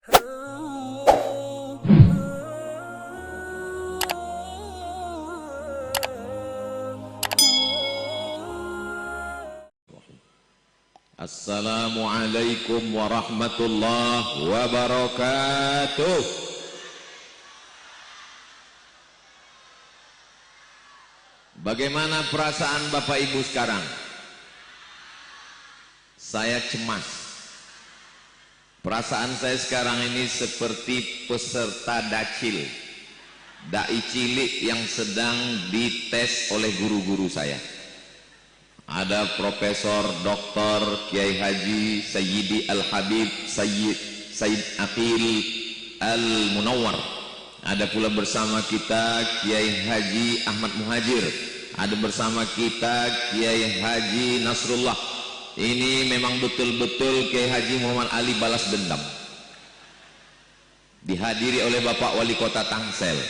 Assalamualaikum warahmatullahi wabarakatuh. Bagaimana perasaan Bapak Ibu sekarang? Saya cemas. Perasaan saya sekarang ini seperti peserta dacil, dai cilik yang sedang dites oleh guru-guru saya. Ada Profesor Dr. Kiai Haji Sayyidi Al-Habib Sayyid Aqil Al-Munawwar. Ada pula bersama kita Kiai Haji Ahmad Muhajir. Ada bersama kita Kiai Haji Nasrullah. Ini memang betul-betul Kiai Haji Muhammad Ali balas dendam. Dihadiri oleh Bapak Wali Kota Tangsel.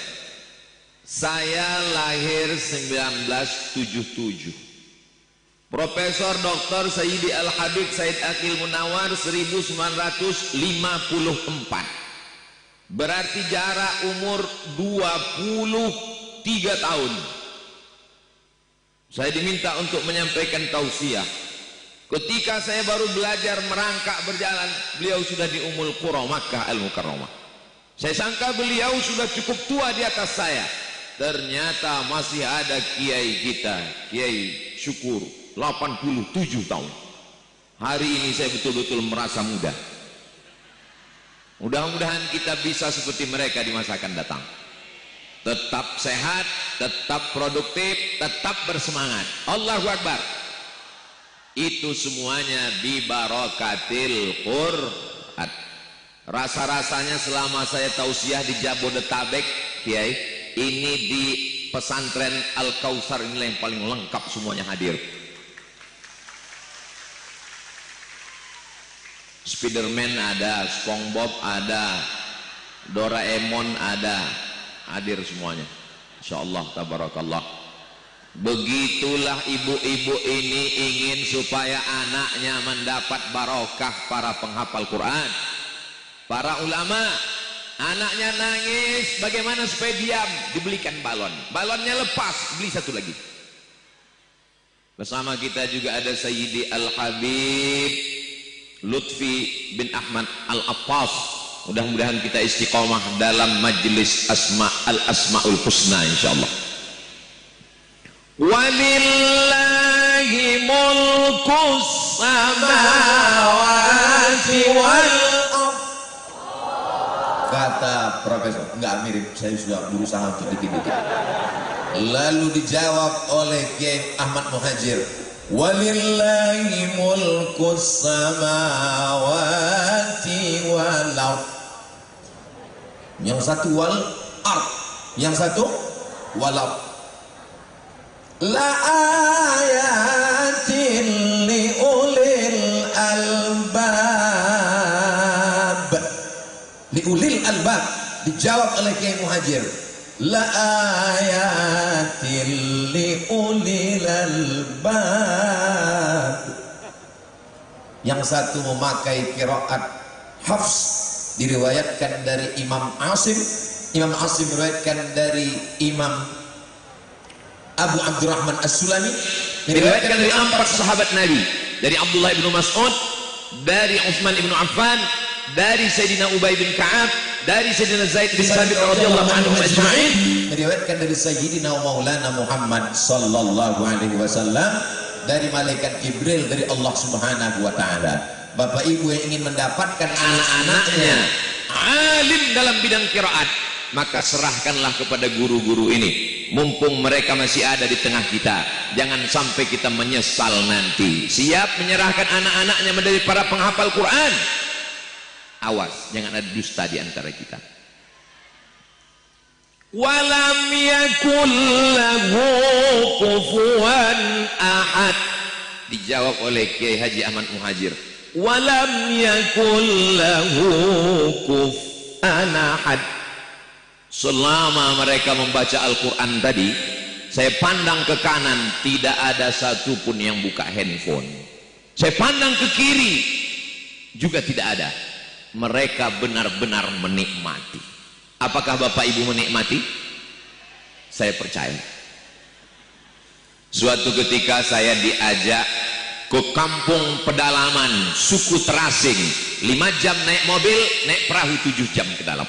Saya lahir 1977. Profesor Dr. Sayyidi Al-Habib Sayyid Aqil Munawwar 1954. Berarti jarak umur 23 tahun. Saya diminta untuk menyampaikan tausiah. Ketika saya baru belajar merangkak berjalan, beliau sudah di Ummul Qura Makkah Al-Mukarramah. Saya sangka beliau sudah cukup tua di atas saya. Ternyata masih ada kiai kita, Kiai Syukur, 87 tahun. Hari ini saya betul-betul merasa muda. Mudah-mudahan kita bisa seperti mereka di masa akan datang. Tetap sehat, tetap produktif, tetap bersemangat. Allahu Akbar. Itu semuanya bi barakatil Qur'an. Rasa-rasanya selama saya tausiah di Jabodetabek, Kiai, ini di pesantren Al-Kautsar inilah yang paling lengkap semuanya hadir. Spiderman ada, SpongeBob ada, Doraemon ada, hadir semuanya. Insyaallah tabarakallah. Begitulah ibu-ibu ini ingin supaya anaknya mendapat barokah para penghafal Quran. Para ulama, anaknya nangis, bagaimana supaya diam? Dibelikan balon. Balonnya lepas, beli satu lagi. Bersama kita juga ada Sayyidi Al-Habib Lutfi bin Ahmad Al-Abbas. Mudah-mudahan kita istiqomah dalam majlis Al-Asma'ul Husna insyaallah. Walillahi mulkus samawati wal ardh. Kata Profesor, enggak mirip, saya sudah berusaha untuk dikit-dikit. Lalu dijawab oleh Kiai Ahmad Muhajir, walillahi mulkus samawati wal ardh. Yang satu wal ardh, yang satu wal ardh. La ayatin li ulil albab. Li ulil albab dijawab oleh Kiai Muhajir, la ayatin li ulil albab. Yang satu memakai qiraat Hafs, diriwayatkan dari Imam Asim. Imam Asim meriwayatkan dari Imam Abu Abdurrahman As-Sulami, diriwayatkan dari 4 sahabat Nabi, dari Abdullah bin Mas'ud, dari Utsman bin Affan, dari Sayyidina Ubay bin Ka'ab, dari Sayyidina Zaid bin Sabit radhiyallahu anhum ajma'in, diriwayatkan dari Sayyidina Maulana Muhammad sallallahu alaihi wasallam, dari malaikat Jibril, dari Allah Subhanahu wa taala. Bapak Ibu yang ingin mendapatkan anak-anaknya alim dalam bidang qiraat, maka serahkanlah kepada guru-guru ini. Mumpung mereka masih ada di tengah kita, jangan sampai kita menyesal nanti. Siap menyerahkan anak-anaknya menjadi para penghafal Quran. Awas, jangan ada dusta di antara kita. Walam yakul lahu kufuwan ahad. Dijawab oleh Kiai Haji Ahmad Muhajir, walam yakul lahu kufuwan ahad. Selama mereka membaca Al-Quran tadi, saya pandang ke kanan, tidak ada satupun yang buka handphone. Saya pandang ke kiri, juga tidak ada. mereka benar-benar menikmati. Apakah Bapak Ibu menikmati? Saya percaya. Suatu ketika saya diajak ke kampung pedalaman suku terasing, 5 jam naik mobil, naik perahu 7 jam ke dalam.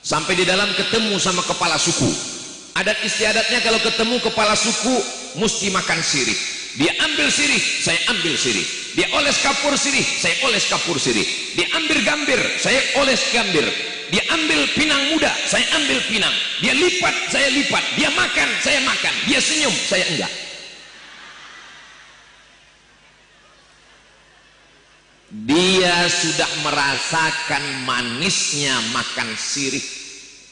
Sampai di dalam ketemu sama kepala suku. Adat istiadatnya kalau ketemu kepala suku mesti makan sirih. Dia ambil sirih, saya ambil sirih. Dia oles kapur sirih, saya oles kapur sirih. Dia ambil gambir, saya oles gambir. Dia ambil pinang muda, saya ambil pinang. Dia lipat, saya lipat. Dia makan, saya makan. Dia senyum, saya enggak. Dia sudah merasakan manisnya makan sirih.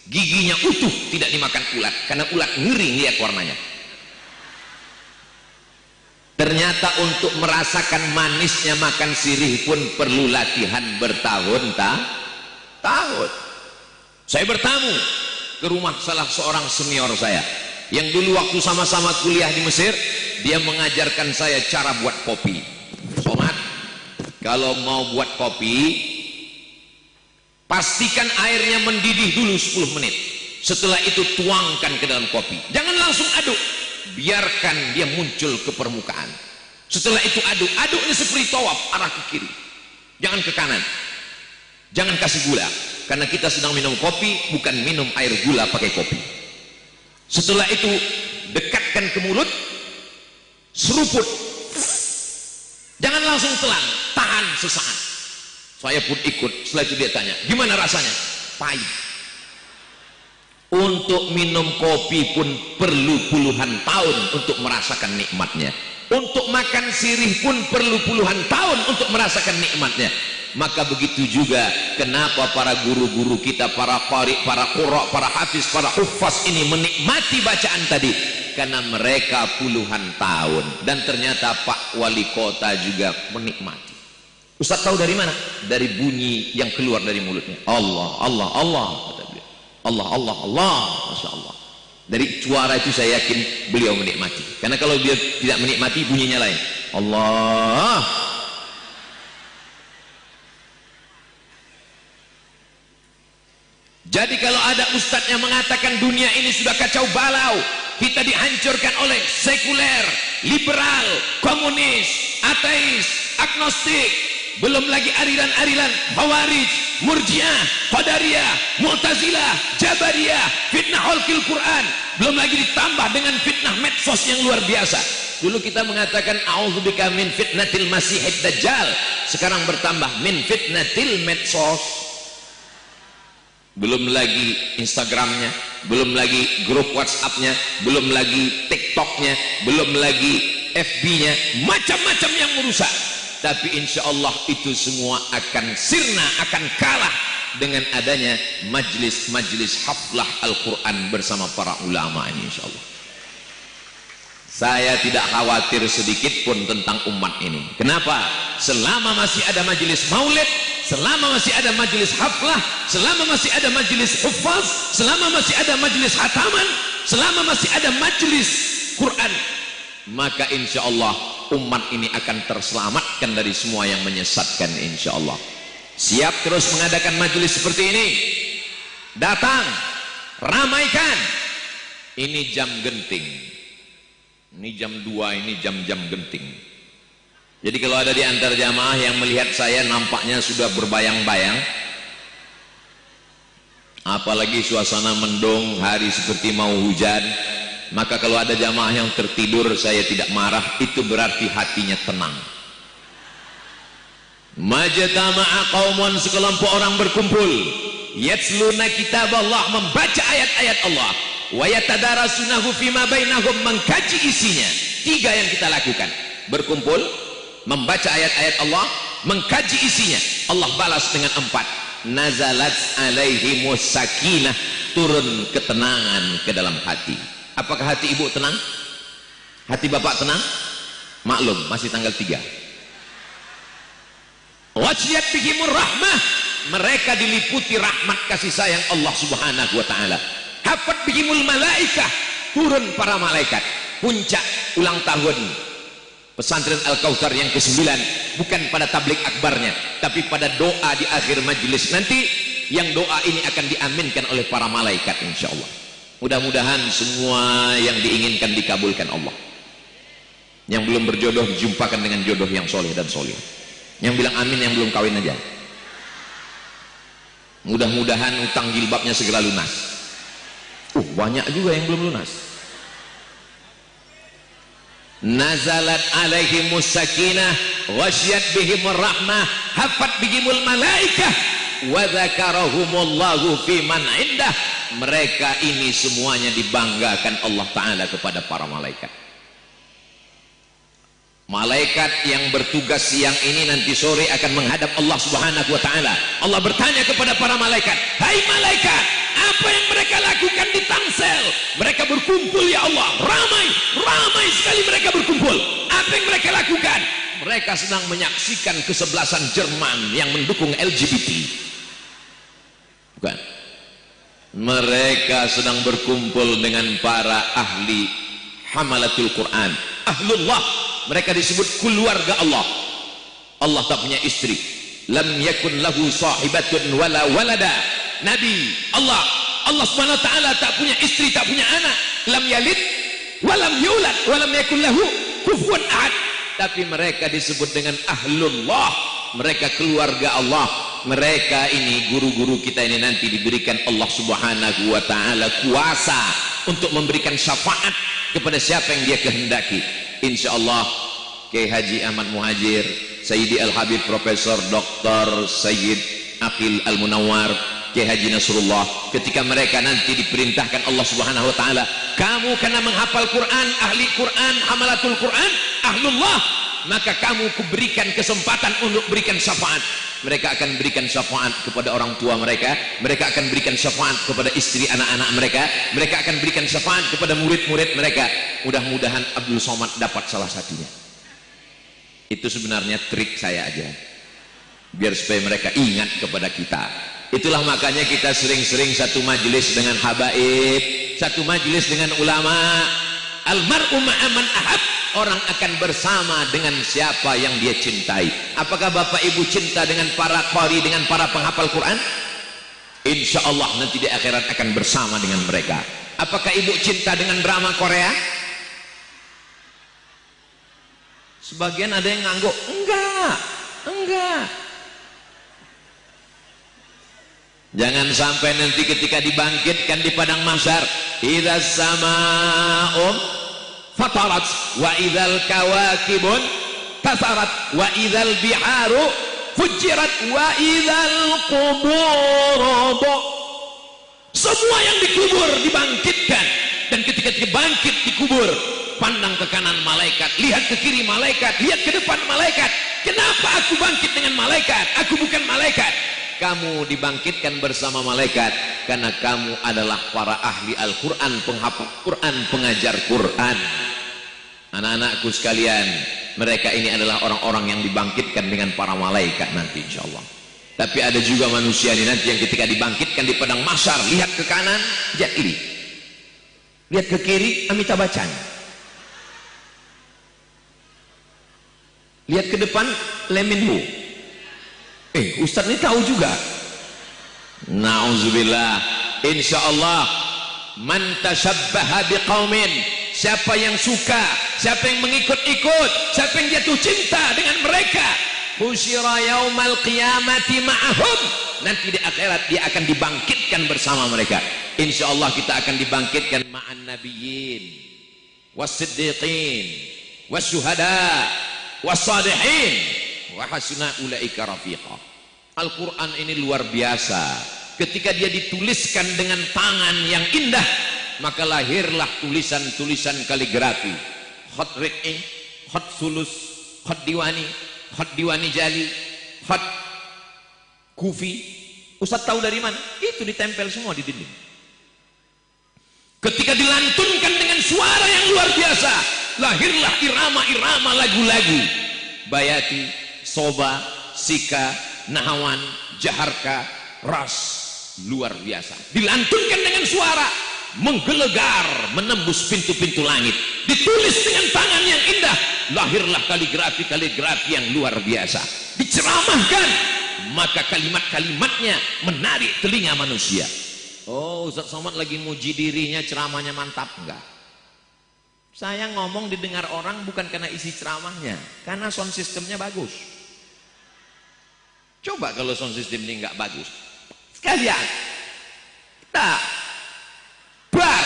Giginya utuh, tidak dimakan ulat, karena ulat ngeri lihat warnanya. Ternyata untuk merasakan manisnya makan sirih pun perlu latihan bertahun-tahun. Saya bertamu ke rumah salah seorang senior saya yang dulu waktu sama-sama kuliah di Mesir, dia mengajarkan saya cara buat kopi. Somat, kalau mau buat kopi, pastikan airnya mendidih dulu 10 menit. Setelah itu tuangkan ke dalam kopi. Jangan langsung aduk. Biarkan dia muncul ke permukaan. Setelah itu aduk. Aduknya seperti tawaf, arah ke kiri. Jangan ke kanan. Jangan kasih gula. Karena kita sedang minum kopi, bukan minum air gula pakai kopi. Setelah itu dekatkan ke mulut, seruput. Jangan langsung telan, tahan sesaat. Saya pun ikut. Setelah itu dia tanya, gimana rasanya? Pahit. Untuk minum kopi pun perlu puluhan tahun untuk merasakan nikmatnya. Untuk makan sirih pun perlu puluhan tahun untuk merasakan nikmatnya. Maka begitu juga kenapa para guru-guru kita, para qari, para qurra, para hafiz, para huffaz ini menikmati bacaan tadi. Karena mereka puluhan tahun. Dan ternyata Pak Wali Kota juga menikmati. Ustaz tahu dari mana? Dari bunyi yang keluar dari mulutnya. Allah, Allah, Allah. Allah, Allah, Allah, Masya Allah. Dari suara itu saya yakin beliau menikmati. Karena kalau dia tidak menikmati, bunyinya lain. Allah. Jadi kalau ada ustadz yang mengatakan dunia ini sudah kacau balau, kita dihancurkan oleh sekuler, liberal, komunis, ateis, agnostik, belum lagi aliran-aliran Khawarij, Murji'ah, Qadariyah, Mu'tazilah, Jabariyah, fitnah holkil Quran, belum lagi ditambah dengan fitnah medsos yang luar biasa. Dulu kita mengatakan a'udzubika min fitnatil masihid dajjal, sekarang bertambah min fitnatil medsos. Belum lagi Instagramnya, belum lagi grup WhatsAppnya, belum lagi TikToknya, belum lagi FB-nya, macam-macam yang merusak. Tapi insya Allah itu semua akan sirna, akan kalah dengan adanya majlis-majlis haflah Al-Quran bersama para ulama ini insya Allah. Saya tidak khawatir sedikit pun tentang umat ini. Kenapa? Selama masih ada majlis maulid, selama masih ada majlis haflah, selama masih ada majlis huffaz, selama masih ada majlis hataman, selama masih ada majlis Quran, maka insya Allah umat ini akan terselamatkan dari semua yang menyesatkan insya Allah. Siap terus mengadakan majelis seperti ini? Datang, ramaikan. Ini jam genting, ini jam 2, ini jam-jam genting. Jadi kalau ada di antar jamaah yang melihat saya nampaknya sudah berbayang-bayang, apalagi suasana mendung, hari seperti mau hujan, maka kalau ada jamaah yang tertidur saya tidak marah, itu berarti hatinya tenang. Majtama'a qaumun, sekelompok orang berkumpul, yatsluna kitab Allah, membaca ayat-ayat Allah, wa yatadarasunahu fima bainahum, mengkaji isinya. 3 yang kita lakukan: berkumpul, membaca ayat-ayat Allah, mengkaji isinya. Allah balas dengan 4. Nazalat alaihimus sakinah, turun ketenangan ke dalam hati. Apakah hati ibu tenang? Hati bapak tenang? Maklum, masih tanggal 3. Wajiyat bihimur rahmah, mereka diliputi rahmat kasih sayang Allah subhanahu wa ta'ala. Hafat bihimul malaikah, turun para malaikat. Puncak ulang tahun pesantren Al-Kautsar yang ke-9, bukan pada tablik akbarnya, tapi pada doa di akhir majelis nanti, yang doa ini akan diaminkan oleh para malaikat insyaallah. Mudah-mudahan semua yang diinginkan dikabulkan Allah. Yang belum berjodoh dijumpakan dengan jodoh yang soleh dan soleh. Yang bilang amin yang belum kawin aja. Mudah-mudahan utang jilbabnya segera lunas. Banyak juga yang belum lunas. Nazalat alaihimus sakinah ghasyiyat bihimur rahmah hafat bihimul malaikah wa dzakarahumullahu fi man indah. Mereka ini semuanya dibanggakan Allah Ta'ala kepada para malaikat. Malaikat yang bertugas siang ini nanti sore akan menghadap Allah Subhanahu wa Ta'ala. Allah bertanya kepada para malaikat, "Hai malaikat, apa yang mereka lakukan di Tangsel? Mereka berkumpul ya Allah, ramai sekali mereka berkumpul. Apa yang mereka lakukan? Mereka sedang menyaksikan kesebelasan Jerman yang mendukung LGBT." Bukan. Mereka sedang berkumpul dengan para ahli hamalatul Quran, ahlullah. Mereka disebut keluarga Allah. Allah tak punya istri. Lam yakun lahu sahibatun wala walada. Nabi Allah Subhanahu wa ta'ala tak punya istri, tak punya anak. Lam yalid walam yulad walam yakun lahu kufuwan ahad. Tapi mereka disebut dengan ahlullah. Mereka keluarga Allah. Mereka ini guru-guru kita ini nanti diberikan Allah Subhanahu wa ta'ala kuasa untuk memberikan syafaat kepada siapa yang dia kehendaki. Insyaallah Kiai Haji Ahmad Muhajir, Sayyidi Al-Habib Profesor Dr. Sayyid Aqil Al-Munawwar, Kiai Haji Nasrullah, ketika mereka nanti diperintahkan Allah Subhanahu wa taala, kamu karena menghafal Quran, ahli Quran, hamalatul Quran, ahlullah, maka kamu kuberikan kesempatan untuk berikan syafaat. Mereka akan berikan syafaat kepada orang tua mereka, mereka akan berikan syafaat kepada istri anak-anak mereka, mereka akan berikan syafaat kepada murid-murid mereka. Mudah-mudahan Abdul Somad dapat salah satunya. Itu sebenarnya trik saya aja, biar supaya mereka ingat kepada kita. Itulah makanya kita sering-sering satu majelis dengan habaib, satu majelis dengan ulama. Almar'u ma'aman ahab, orang akan bersama dengan siapa yang dia cintai. Apakah Bapak Ibu cinta dengan para qari, dengan para penghafal Quran? Insya Allah nanti di akhirat akan bersama dengan mereka. Apakah Ibu cinta dengan drama Korea? Sebagian ada yang ngangguk, enggak. Jangan sampai nanti ketika dibangkitkan di padang mahsyar, idza sama'um fatarat wa idzal kawakibun tasarat wa idzal biharu fujirat wa idzal qubur. Semua yang dikubur dibangkitkan, dan ketika dibangkit dikubur, pandang ke kanan malaikat, lihat ke kiri malaikat, lihat ke depan malaikat. Kenapa aku bangkit dengan malaikat? Aku bukan malaikat. Kamu dibangkitkan bersama malaikat karena kamu adalah para ahli Al-Quran, penghafal Quran, pengajar Quran. Anak-anakku sekalian, mereka ini adalah orang-orang yang dibangkitkan dengan para malaikat nanti insyaallah. Tapi ada juga manusia ini nanti yang ketika dibangkitkan di padang mahsyar, lihat ke kanan Jet Li, lihat ke kiri Amitabh Bachchan, lihat ke depan Lee Min Ho. Ustadz ini tahu juga. Nauzubillah. Insyaallah man tashabbaha biqaumin, siapa yang suka, siapa yang mengikut-ikut, siapa yang jatuh cinta dengan mereka, husyira yaumal qiyamati ma'ahum, nanti di akhirat dia akan dibangkitkan bersama mereka. Insyaallah kita akan dibangkitkan ma'an nabiyyin was-siddiqin was-syuhada was-salihin wa hasuna ulaika rafiqa. Al-Quran ini luar biasa. Ketika dia dituliskan dengan tangan yang indah, maka lahirlah tulisan-tulisan kaligrafi, khat rit'i, khat sulus, khat diwani jali, khat kufi. Ustaz tahu dari mana? Itu ditempel semua di dinding. Ketika dilantunkan dengan suara yang luar biasa, lahirlah irama-irama lagu-lagu bayati, soba, sika, nahawan, jaharka, ras, luar biasa. Dilantunkan dengan suara, menggelegar menembus pintu-pintu langit, ditulis dengan tangan yang indah, lahirlah kaligrafi yang luar biasa, diceramahkan, maka kalimat-kalimatnya menarik telinga manusia. Oh, Ustaz Somad lagi muji dirinya, ceramahnya mantap. Enggak, saya ngomong didengar orang bukan karena isi ceramahnya, karena sound systemnya bagus. Coba kalau sound system ini enggak bagus, sekalian kita bar,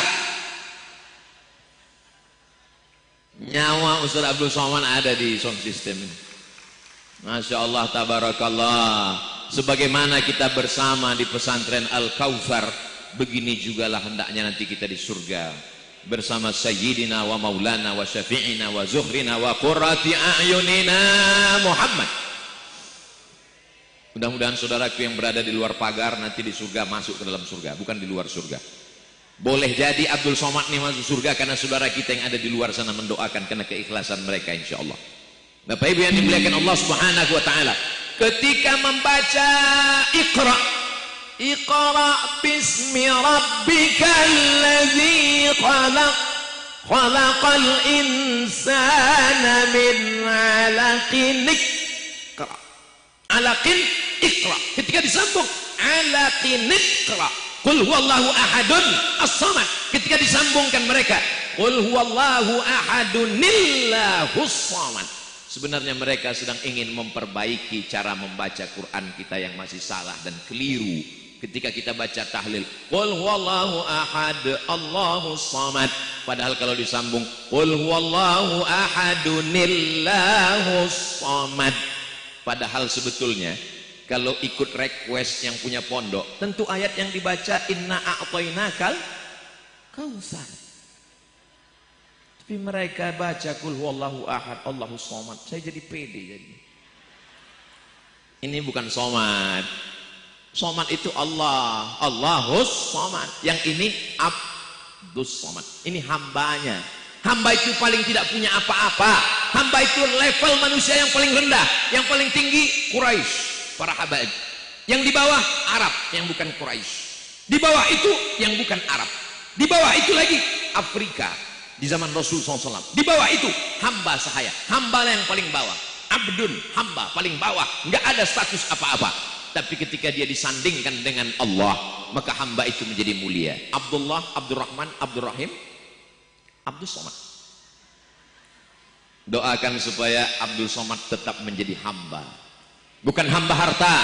nyawa Ustaz Abdul Somad ada di sound system ini. Masya Allah, tabarakallah. Sebagaimana kita bersama di pesantren Al-Kautsar, begini jugalah hendaknya nanti kita di surga bersama Sayyidina wa Maulana wa Syafi'ina wa Zuhrina wa Qurrati A'yunina Muhammad. Mudah-mudahan saudaraku yang berada di luar pagar nanti di surga masuk ke dalam surga, bukan di luar surga. Boleh jadi Abdul Somad nih masuk surga karena saudara kita yang ada di luar sana mendoakan karena keikhlasan mereka, insya Allah. Bapak Ibu yang dimuliakan Allah Subhanahu wa taala, ketika membaca Iqra, Iqra bismi rabbikal ladzi khalaq, khalaqal insana min 'alaqin, Iqra, 'alaqin Iqra. Ketika disambung 'alaqin Iqra, qul huwallahu ahadun as-samad. Ketika disambungkan mereka, qul huwallahu ahadun illahus samad. Sebenarnya mereka sedang ingin memperbaiki cara membaca Quran kita yang masih salah dan keliru. Ketika kita baca tahlil, qul huwallahu ahad Allahus samad, padahal kalau disambung qul huwallahu ahadunillahus samad, padahal sebetulnya kalau ikut request yang punya pondok, tentu ayat yang dibaca inna a'tainakal kautsar. Tapi mereka baca qul huwallahu ahad Allahus samad, saya jadi pede jadi. Ini bukan somad. Somad itu Allah, Allahus samad. Yang ini Abdus samad. Ini hambanya. Hamba itu paling tidak punya apa-apa. Hamba itu level manusia yang paling rendah. Yang paling tinggi Quraisy, para habaib. Yang di bawah Arab yang bukan Quraisy. Di bawah itu yang bukan Arab. Di bawah itu lagi Afrika di zaman Rasul SAW. Di bawah itu hamba sahaya, hamba yang paling bawah. Abdun, hamba paling bawah, nggak ada status apa-apa. Tapi ketika dia disandingkan dengan Allah, maka hamba itu menjadi mulia. Abdullah, Abdurrahman, Abdurrahim, Abdus Somad. Doakan supaya Abdul Somad tetap menjadi hamba. Bukan hamba harta,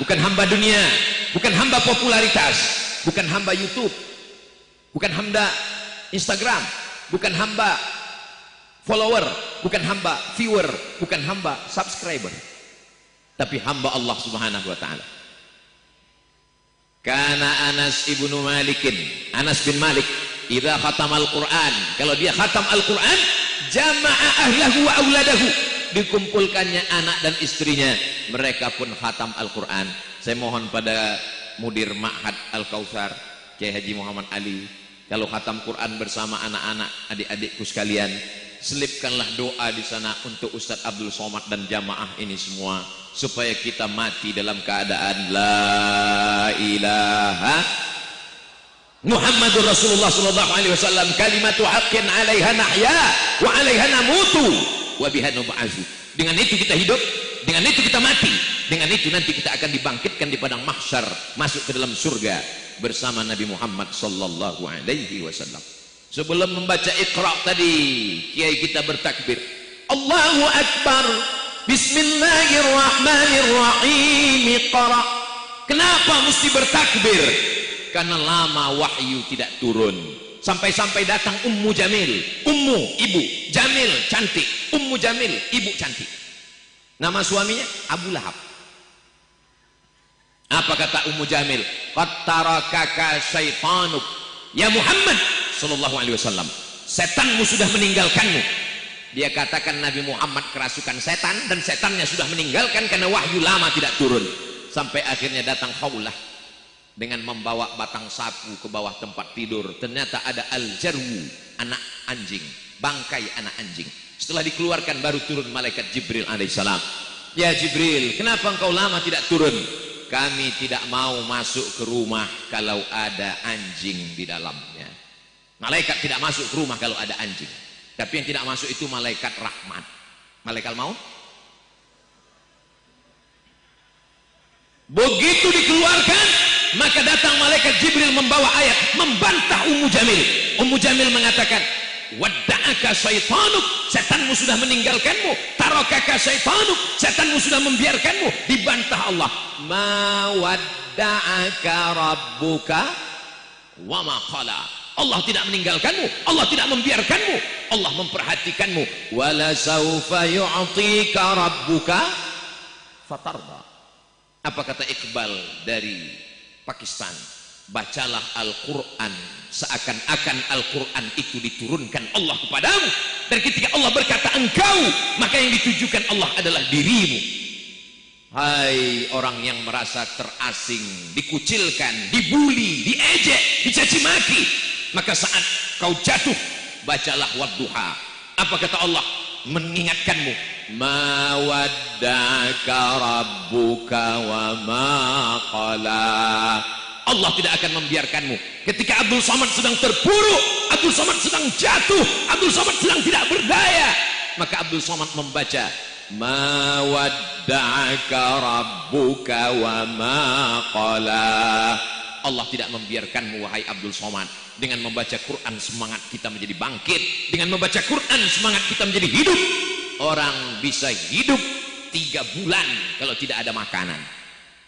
bukan hamba dunia, bukan hamba popularitas, bukan hamba YouTube, bukan hamba Instagram, bukan hamba follower, bukan hamba viewer, bukan hamba subscriber, tapi hamba Allah Subhanahu wa taala. Kana Anas ibnu Malikin, Anas bin Malik, idza khatamal Quran, kalau dia khatam Al-Quran, jama'a ahlahu wa auladahu, dikumpulkannya anak dan istrinya, mereka pun khatam Al-Quran. Saya mohon pada mudir Ma'had Al-Kautsar, Kiai Haji Muhammad Ali, kalau khatam Quran bersama anak-anak, adik-adikku sekalian, selipkanlah doa di sana untuk Ustadz Abdul Somad dan jamaah ini semua, supaya kita mati dalam keadaan la ilaha Muhammadur Rasulullah sallallahu alaihi wasallam, kalimatu haqqin 'alaiha nahya wa 'alaiha namutu wa biha nub'atsu. Dengan itu kita hidup, dengan itu kita mati, dengan itu nanti kita akan dibangkitkan di padang mahsyar, masuk ke dalam surga bersama Nabi Muhammad sallallahu alaihi wasallam. Sebelum membaca Iqra tadi, kiai kita bertakbir, Allahu Akbar, Bismillahirrahmanirrahim, Iqra. Kenapa mesti bertakbir? Karena lama wahyu tidak turun. Sampai-sampai datang Ummu Jamil, Ummu, ibu, Jamil, cantik, Ummu Jamil, ibu cantik. Nama suaminya Abu Lahab. Apa kata Ummu Jamil? Qad tarakaka syaitanuk ya Muhammad sallallahu alaihi wasallam, setanmu sudah meninggalkanmu. Dia katakan Nabi Muhammad kerasukan setan, dan setannya sudah meninggalkan karena wahyu lama tidak turun. Sampai akhirnya datang Khawlah dengan membawa batang sapu ke bawah tempat tidur. Ternyata ada al-jarwu, anak anjing, bangkai anak anjing. Setelah dikeluarkan baru turun malaikat Jibril alaihissalam. Ya Jibril, kenapa engkau lama tidak turun? Kami tidak mau masuk ke rumah kalau ada anjing di dalamnya. Malaikat tidak masuk ke rumah kalau ada anjing. Tapi yang tidak masuk itu malaikat rahmat. Malaikat maut. Begitu dikeluarkan, maka datang malaikat Jibril membawa ayat membantah Ummu Jamil. Ummu Jamil mengatakan, wadda'aka syaitanuk, setanmu sudah meninggalkanmu. Tarakaka syaitanuk, setanmu sudah membiarkanmu. Dibantah Allah. Ma wadda'aka rabbuka wa ma qala. Allah tidak meninggalkanmu, Allah tidak membiarkanmu, Allah memperhatikanmu. Wala saufa yu'tika rabbuka fatarda. Apa kata Iqbal dari Pakistan? Bacalah Al-Quran seakan-akan Al-Quran itu diturunkan Allah kepadamu, dan ketika Allah berkata engkau, maka yang ditujukan Allah adalah dirimu. Hai orang yang merasa terasing, dikucilkan, dibuli, diejek, dicaci maki, maka saat kau jatuh, bacalah wadduha. Apa kata Allah mengingatkanmu? Ma wadda'aka rabbuka wa ma qala. Allah tidak akan membiarkanmu. Ketika Abdul Somad sedang terpuruk, Abdul Somad sedang jatuh, Abdul Somad sedang tidak berdaya, maka Abdul Somad membaca ma wadda'aka rabbuka wa ma qala. Allah tidak membiarkanmu wahai Abdul Somad. Dengan membaca Quran semangat kita menjadi bangkit. Dengan membaca Quran semangat kita menjadi hidup. Orang bisa hidup 3 bulan kalau tidak ada makanan.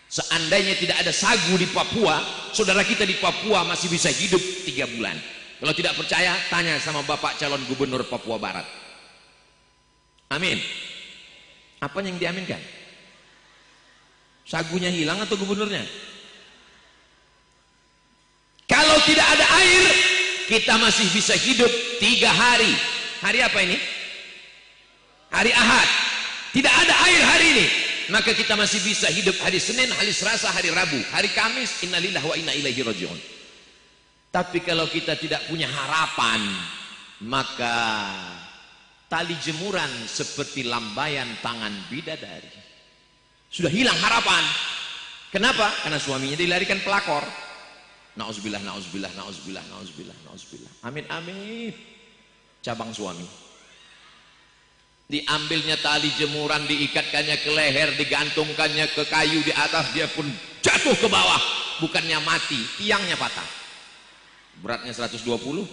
Seandainya tidak ada sagu di Papua, saudara kita di Papua masih bisa hidup 3 bulan. Kalau tidak percaya, tanya sama Bapak calon gubernur Papua Barat. Amin. Apa yang diaminkan? Sagunya hilang atau gubernurnya? Kalau tidak ada air, kita masih bisa hidup 3 hari. Hari apa ini? Hari Ahad. Tidak ada air hari ini, maka kita masih bisa hidup hari Senin, hari Selasa, hari Rabu, hari Kamis. Innalillahi wa inna ilaihi raji'un. Tapi kalau kita tidak punya harapan, maka tali jemuran seperti lambaian tangan bidadari. Sudah hilang harapan. Kenapa? Karena suaminya dilarikan pelakor. Nauzubillah, nauzubillah, nauzubillah, nauzubillah, nauzubillah. Amin, amin. Cabang suami. Diambilnya tali jemuran, diikatkannya ke leher, digantungkannya ke kayu di atas, dia pun jatuh ke bawah. Bukannya mati, tiangnya patah. Beratnya 120.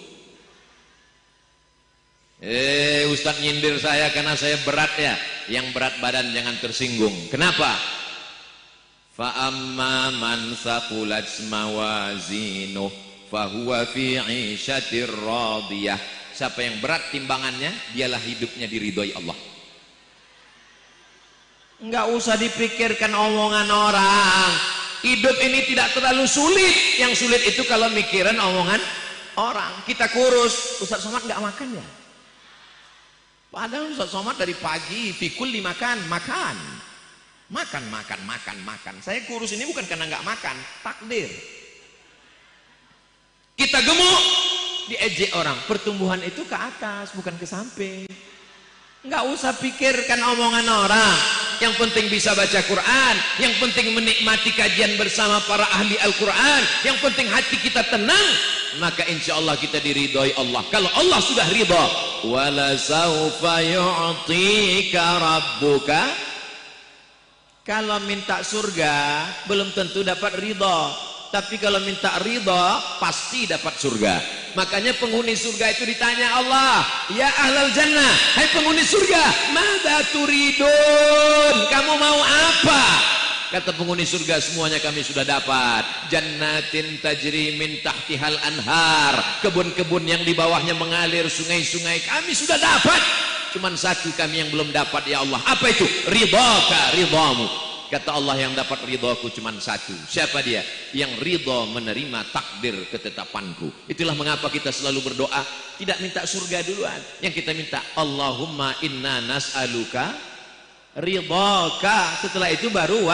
Ustaz nyindir saya karena saya berat ya. Yang berat badan jangan tersinggung. Kenapa? Fa amma man thaqulat mawazinuh fahuwa fi 'ishatir radiyah. Siapa yang berat timbangannya, dialah hidupnya diridhoi Allah. Enggak usah dipikirkan omongan orang. Hidup ini tidak terlalu sulit. Yang sulit itu kalau mikirin omongan orang. Kita kurus, Ustaz Somad enggak makan ya? Padahal Ustaz Somad dari pagi fikul dimakan, makan. Makan. Saya kurus ini bukan karena enggak makan, takdir. Kita gemuk, diejek orang. Pertumbuhan itu ke atas, bukan ke samping. Enggak usah pikirkan omongan orang. Yang penting bisa baca Quran, yang penting menikmati kajian bersama para ahli Al-Quran, yang penting hati kita tenang, maka insya Allah kita diridhoi Allah. Kalau Allah sudah ridha, wala saufa yu'tika rabbuka. Kalau minta surga belum tentu dapat ridha, tapi kalau minta ridha pasti dapat surga. Makanya penghuni surga itu ditanya Allah, ya ahlal jannah, hai penghuni surga, madza turidun, kamu mau apa? Kata penghuni surga, semuanya kami sudah dapat. Jannatin tajri min tahtihal anhar, kebun-kebun yang di bawahnya mengalir sungai-sungai, kami sudah dapat. Cuman satu kami yang belum dapat ya Allah. Apa itu? Ridhaka, ridhamu. Kata Allah, yang dapat ridhaku cuma satu. Siapa dia? Yang ridha menerima takdir ketetapanku. Itulah mengapa kita selalu berdoa tidak minta surga duluan. Yang kita minta Allahumma inna nas'aluka ridhaka. Setelah itu baru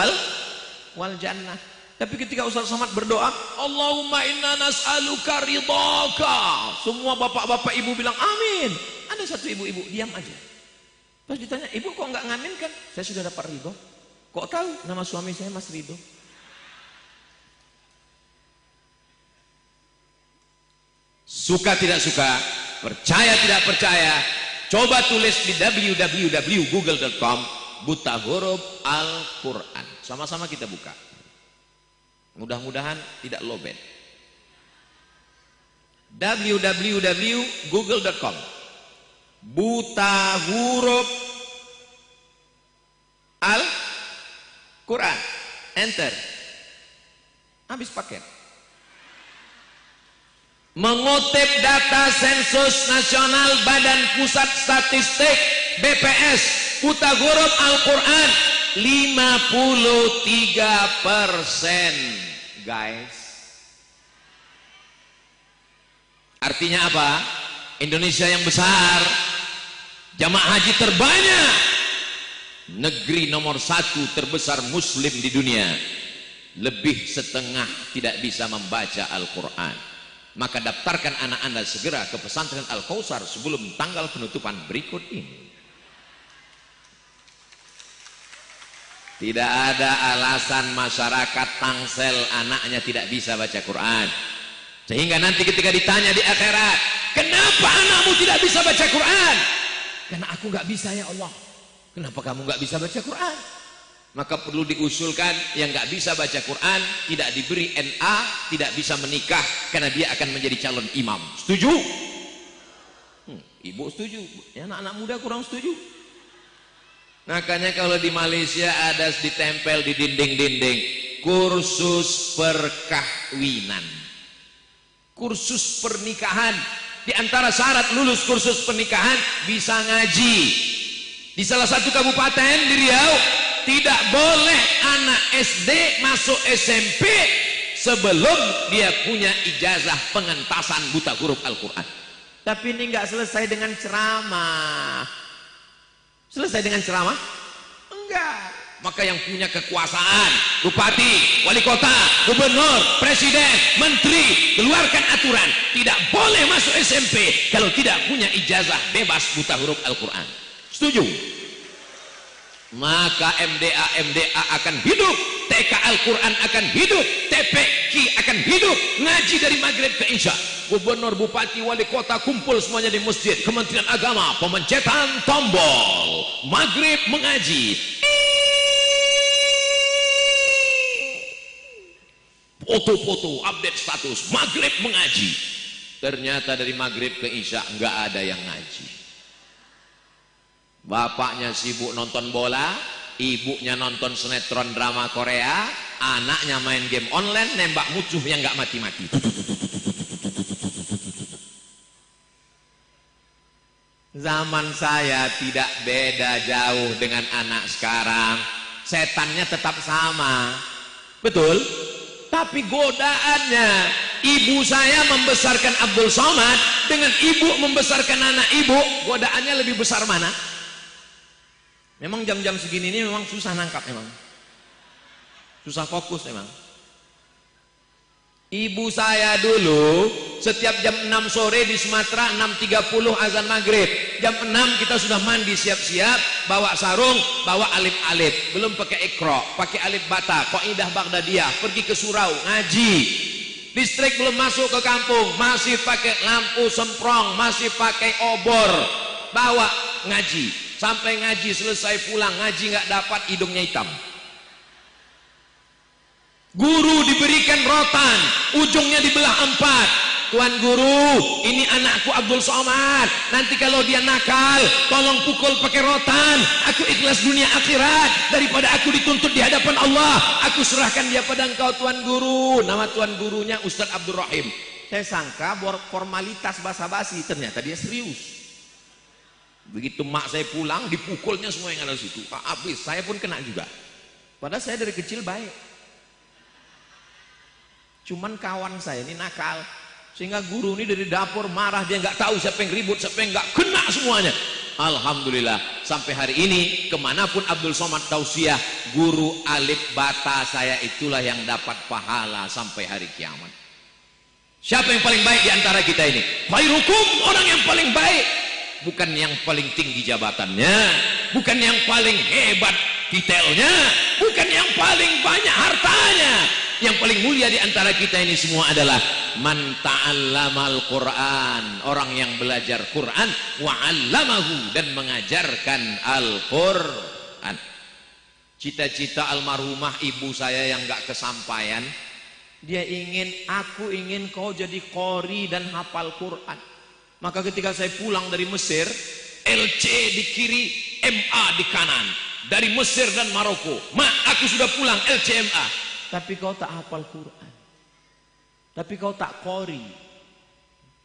wal jannah. Tapi ketika Ustaz Somad berdoa Allahumma inna nas'aluka ridhaka, semua bapak-bapak ibu bilang amin. Ada satu ibu-ibu diam aja. Pas ditanya, ibu kok nggak ngaminkan? Saya sudah dapat ridho. Kok tahu? Nama suami saya Mas Ridho. Suka tidak suka, percaya tidak percaya, coba tulis di www.google.com buta huruf Al-Quran. Sama-sama kita buka. Mudah-mudahan tidak lowbat. www.google.com buta huruf Al-Quran. Enter. Habis paket. Mengutip data sensus nasional Badan Pusat Statistik BPS, buta huruf Al-Quran 53%, guys. Artinya apa? Indonesia yang besar, jamaah haji terbanyak, negeri nomor 1 terbesar muslim di dunia, lebih setengah tidak bisa membaca Al-Quran. Maka daftarkan anak Anda segera ke pesantren Al-Kausar sebelum tanggal penutupan berikut ini. Tidak ada alasan masyarakat tangsel anaknya tidak bisa baca Quran, sehingga nanti ketika ditanya di akhirat, kenapa anakmu tidak bisa baca Quran? Karena aku nggak bisa ya Allah. Kenapa kamu nggak bisa baca Quran? Maka perlu diusulkan yang nggak bisa baca Quran tidak diberi NA, tidak bisa menikah karena dia akan menjadi calon imam. Setuju? Ibu setuju, ya, anak-anak muda kurang setuju. Makanya kalau di Malaysia ada ditempel di dinding-dinding kursus perkahwinan, kursus pernikahan. Di antara syarat lulus kursus pernikahan bisa ngaji. Di salah satu kabupaten di Riau, tidak boleh anak SD masuk SMP sebelum dia punya ijazah pengentasan buta huruf Al-Quran. Tapi ini nggak selesai dengan ceramah. Selesai dengan ceramah? Enggak. Maka yang punya kekuasaan, bupati, wali kota, gubernur, presiden, menteri, keluarkan aturan tidak boleh masuk SMP kalau tidak punya ijazah bebas buta huruf Al-Quran. Setuju? Maka MDA akan hidup, TK Al-Quran akan hidup, TPQ akan hidup, ngaji dari maghrib ke isya. Gubernur, bupati, wali kota kumpul semuanya di masjid, Kementerian Agama, pemencetan tombol, maghrib mengaji, foto-foto, update status, maghrib mengaji. Ternyata dari maghrib ke isya nggak ada yang ngaji. Bapaknya sibuk nonton bola, ibunya nonton sinetron drama Korea, anaknya main game online, nembak musuh yang nggak mati-mati. Zaman saya tidak beda jauh dengan anak sekarang. Setannya tetap sama, betul? Tapi godaannya, ibu saya membesarkan Abdul Somad dengan ibu membesarkan anak ibu, godaannya lebih besar mana? Memang jam-jam segini ini memang susah nangkap, memang susah fokus memang. Ibu saya dulu setiap jam 6 sore di Sumatera 6.30 azan maghrib, jam 6 kita sudah mandi siap-siap, bawa sarung, bawa alif-alif, belum pakai ikro, pakai alif bata, qaidah Baghdadiyah, pergi ke surau ngaji. Listrik belum masuk ke kampung, masih pakai lampu semprong, masih pakai obor, bawa ngaji. Sampai ngaji selesai pulang, ngaji nggak dapat, hidungnya hitam. Guru diberikan rotan, ujungnya dibelah 4. Tuan guru, ini anakku Abdul Somad, nanti kalau dia nakal tolong pukul pakai rotan, aku ikhlas dunia akhirat daripada aku dituntut di hadapan Allah, aku serahkan dia pada engkau tuan guru. Nama tuan gurunya Ustadz Abdul Rahim. Saya sangka formalitas basa-basi, ternyata dia serius. Begitu mak saya pulang, dipukulnya semua yang ada di situ. Habis, saya pun kena juga. Padahal saya dari kecil baik. Cuman kawan saya ini nakal, sehingga guru ini dari dapur marah, dia nggak tahu siapa yang ribut, siapa yang nggak, kena semuanya. Alhamdulillah, sampai hari ini kemanapun Abdul Somad tausiah, guru alif bata saya itulah yang dapat pahala sampai hari kiamat. Siapa yang paling baik di antara kita ini? Khairukum, orang yang paling baik. Bukan yang paling tinggi jabatannya, bukan yang paling hebat detailnya, bukan yang paling banyak hartanya, Yang paling mulia di antara kita ini semua adalah man ta'allamal Qur'an, orang yang belajar Quran, wa 'allamahu, dan mengajarkan Al-Qur'an. Cita-cita almarhumah ibu saya yang gak kesampaian, dia ingin, aku ingin kau jadi qori dan hafal Quran. Maka ketika saya pulang dari Mesir, LC di kiri, MA di kanan, dari Mesir dan Maroko. Aku sudah pulang LCMA, tapi kau tak hafal Quran, tapi kau tak qori.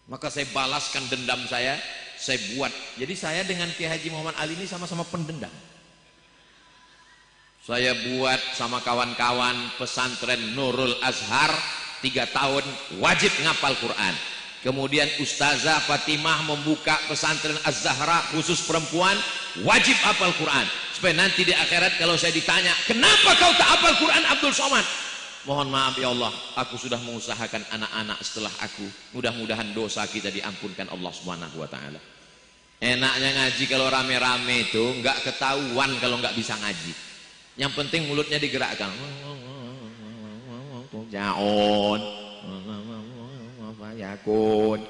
Maka saya balaskan dendam saya buat. Jadi saya dengan Kiai Haji Muhammad Ali ini sama-sama pendendam. Saya buat sama kawan-kawan pesantren Nurul Azhar 3 tahun wajib ngapal Quran. Kemudian Ustazah Fatimah membuka pesantren Az-Zahra khusus perempuan, wajib hafal Quran. Supaya nanti di akhirat kalau saya ditanya, kenapa kau tak hafal Quran Abdul Somad? Mohon maaf ya Allah, aku sudah mengusahakan anak-anak setelah aku. Mudah-mudahan dosa kita diampunkan Allah Subhanahu wa taala. Enaknya ngaji kalau rame-rame itu nggak ketahuan kalau nggak bisa ngaji. Yang penting mulutnya digerakkan. Jaon, yakun.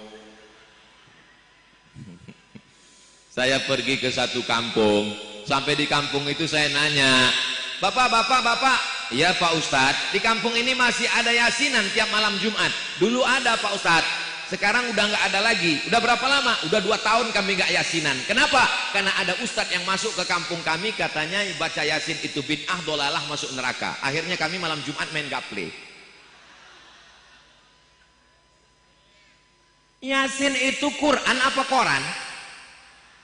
Saya pergi ke satu kampung. Sampai di kampung itu saya nanya, Bapak, ya Pak Ustadz, di kampung ini masih ada yasinan tiap malam Jumat. Dulu ada Pak Ustadz, sekarang udah nggak ada lagi. Udah berapa lama? Udah 2 tahun kami nggak yasinan. Kenapa? Karena ada Ustadz yang masuk ke kampung kami, katanya baca yasin itu bid'ah, dolalah, masuk neraka. Akhirnya kami malam Jumat main gaple. Yasin itu Quran apa koran?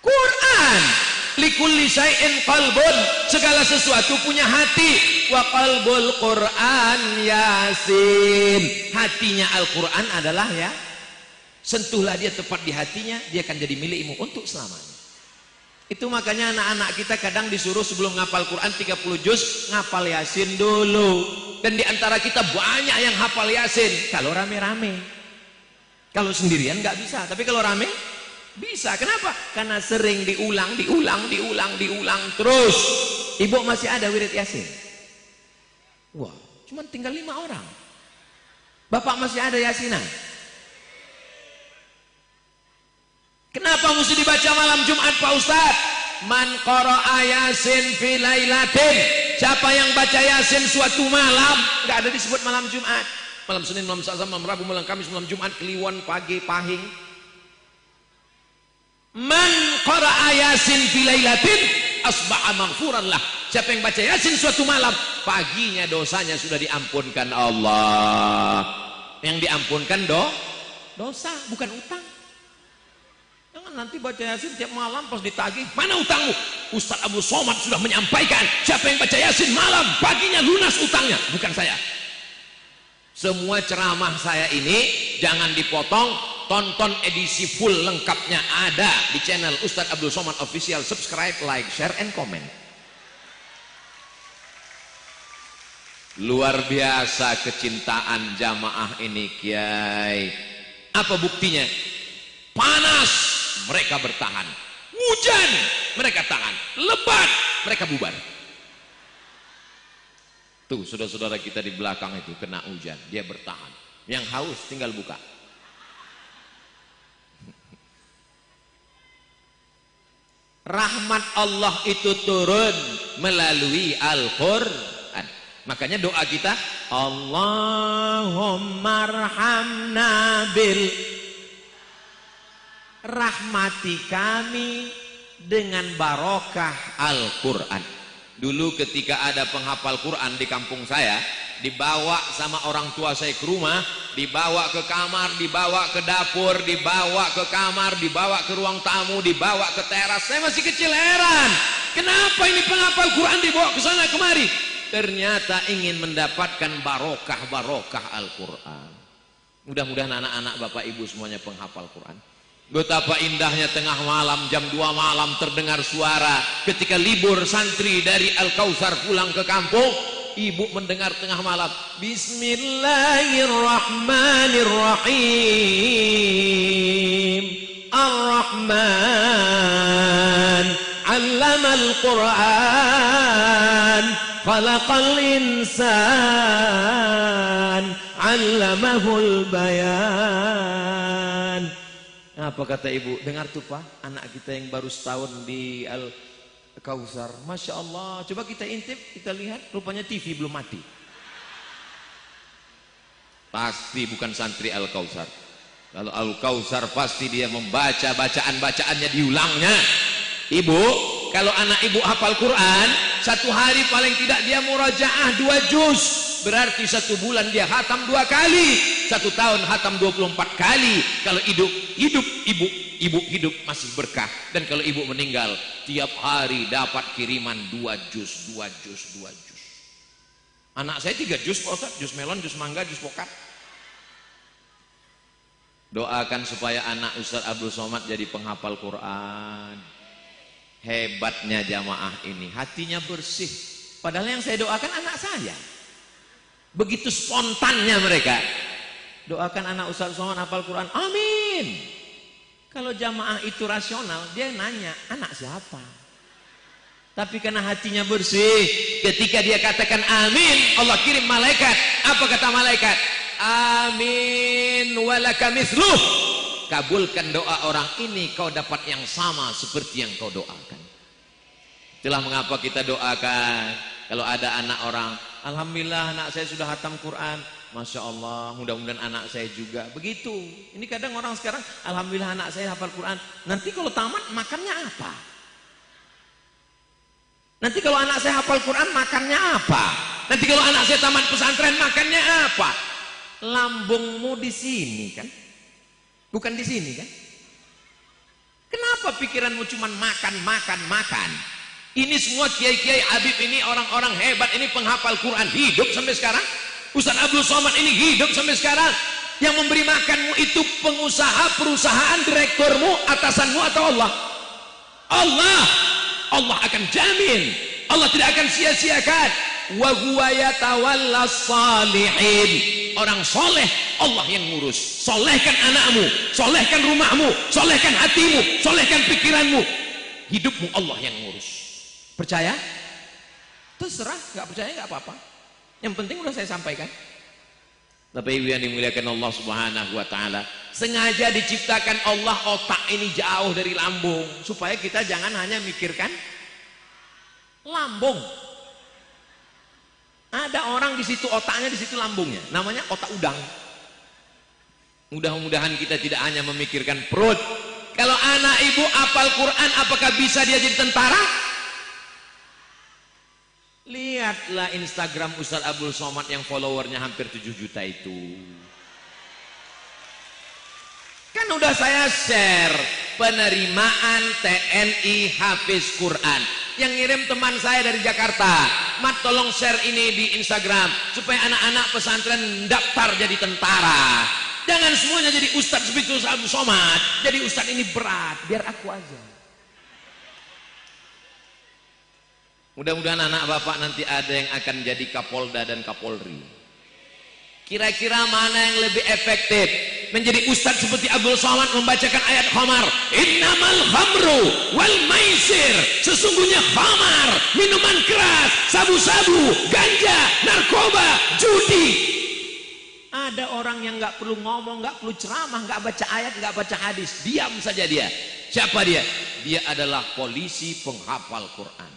Quran. Likulli syai'in qalbun, segala sesuatu punya hati. Wa qalbul Quran Yasin, hatinya Al-Quran adalah ya, sentuhlah dia tepat di hatinya, dia akan jadi milikmu untuk selamanya. Itu makanya anak-anak kita kadang disuruh sebelum ngapal Quran 30 juz, ngapal Yasin dulu. Dan di antara kita banyak yang hafal Yasin kalau rame-rame. Kalau sendirian nggak bisa, tapi kalau rame bisa. Kenapa? Karena sering diulang terus. Ibu masih ada wirid Yasin? Wah, cuma tinggal 5 orang. Bapak masih ada Yasinan? Kenapa mesti dibaca malam Jumat Pak Ustadz? Man qara'a Yasin fi lailatin, siapa yang baca Yasin suatu malam, nggak ada disebut malam Jumat. Malam Senin, malam Selasa, malam Rabu, malam Kamis, malam Jumat, Kliwon, pagi, pahing. Man qara'a Yasin fi lailatin asbaha maghfuran lah. Siapa yang baca Yasin suatu malam, paginya dosanya sudah diampunkan Allah. Yang diampunkan dosa, bukan utang. Jangan nanti baca Yasin tiap malam pas ditagih, mana utangmu? Ustaz Abdul Somad sudah menyampaikan, siapa yang baca Yasin malam, paginya lunas utangnya. Bukan saya. Semua ceramah saya ini jangan dipotong, tonton edisi full lengkapnya ada di channel Ustaz Abdul Somad Official. Subscribe, like, share, and comment. Luar biasa kecintaan jamaah ini Kiai. Apa buktinya? Panas mereka bertahan, hujan mereka tahan, lebat mereka bubar. Tuh saudara-saudara kita di belakang itu kena hujan, dia bertahan. Yang haus tinggal buka. Rahmat Allah itu turun melalui Al-Quran. Makanya doa kita, Allahumma arhamna bil, rahmati kami dengan barokah Al-Quran. Dulu ketika ada penghafal Quran di kampung saya, dibawa sama orang tua saya ke rumah, dibawa ke kamar, dibawa ke dapur, dibawa ke kamar, dibawa ke ruang tamu, dibawa ke teras. Saya masih kecil heran, kenapa ini penghafal Quran dibawa ke sana kemari? Ternyata ingin mendapatkan barokah Al-Quran. Mudah-mudahan anak-anak Bapak Ibu semuanya penghafal Quran. Betapa indahnya tengah malam, jam 2 malam terdengar suara ketika libur santri dari Al-Kautsar pulang ke kampung. Ibu mendengar tengah malam, Bismillahirrahmanirrahim, Ar-Rahman 'allamal Qur'an khalaqal insan 'allamahul bayan. Apa kata ibu? Dengar tuh Pak, anak kita yang baru setahun di Al-Kautsar, Masya Allah. Coba kita intip, kita lihat, rupanya TV belum mati. Pasti bukan santri Al-Kautsar. Kalau Al-Kautsar pasti dia membaca bacaan-bacaannya diulangnya. Ibu, kalau anak ibu hafal Quran, satu hari paling tidak dia murajaah 2 juz. Berarti 1 bulan dia hatam 2 kali. 1 tahun hatam 24 kali. Kalau ibu hidup masih berkah. Dan kalau ibu meninggal, tiap hari dapat kiriman 2 juz. Anak saya 3 juz Pak Ustaz, juz melon, juz mangga, juz pokat. Doakan supaya anak Ustaz Abdul Somad jadi penghafal Quran. Hebatnya jamaah ini, hatinya bersih. Padahal yang saya doakan anak saya. Begitu spontannya mereka. Doakan anak Ustaz Somad hafal Quran, amin. Kalau jamaah itu rasional, dia nanya, anak siapa? Tapi karena hatinya bersih, ketika dia katakan amin, Allah kirim malaikat. Apa kata malaikat? Amin walaka mithluh. Kabulkan doa orang ini, kau dapat yang sama seperti yang kau doakan. Itulah mengapa kita doakan. Kalau ada anak orang, alhamdulillah anak saya sudah hatam Quran, Masya Allah, mudah-mudahan anak saya juga. Begitu. Ini kadang orang sekarang, alhamdulillah anak saya hafal Quran. Nanti kalau tamat makannya apa? Nanti kalau anak saya hafal Quran makannya apa? Nanti kalau anak saya tamat pesantren makannya apa? Lambungmu di sini kan? Bukan di sini kan? Kenapa pikiranmu cuma makan? Ini semua kiai-kiai Habib ini orang-orang hebat ini penghafal Quran hidup sampai sekarang. Ustaz Abdul Somad ini hidup sampai sekarang. Yang memberi makanmu itu pengusaha, perusahaan, direkturmu, atasanmu atau Allah? Allah akan jamin, Allah tidak akan sia-siakan. Wa huwa yatawallas salihin. Orang soleh Allah yang ngurus. Solehkan anakmu, solehkan rumahmu, solehkan hatimu, solehkan pikiranmu, hidupmu Allah yang ngurus. Percaya? Terserah, nggak percaya nggak apa-apa. Yang penting udah saya sampaikan. Bapak Ibu yang dimuliakan Allah Subhanahu wa taala, sengaja diciptakan Allah otak ini jauh dari lambung supaya kita jangan hanya mikirkan lambung. Ada orang di situ otaknya, di situ lambungnya, namanya otak udang. Mudah-mudahan kita tidak hanya memikirkan perut. Kalau anak ibu hafal Quran, apakah bisa dia jadi tentara? Lihatlah Instagram Ustaz Abdul Somad yang followernya hampir 7 juta itu. Kan udah saya share penerimaan TNI Hafiz Quran. Yang ngirim teman saya dari Jakarta. Mat tolong share ini di Instagram supaya anak-anak pesantren daftar jadi tentara. Jangan semuanya jadi Ustaz seperti Ustaz Abdul Somad. Jadi Ustaz ini berat, biar aku aja. Mudah-mudahan anak bapak nanti ada yang akan jadi Kapolda dan Kapolri. Kira-kira mana yang lebih efektif? Menjadi ustadz seperti Abdul Somad membacakan ayat khamar, innamal khamru wal maisir, sesungguhnya khamar, minuman keras, sabu-sabu, ganja, narkoba, judi. Ada orang yang nggak perlu ngomong, nggak perlu ceramah, nggak baca ayat, nggak baca hadis, diam saja dia. Siapa dia? Dia adalah polisi penghafal Quran.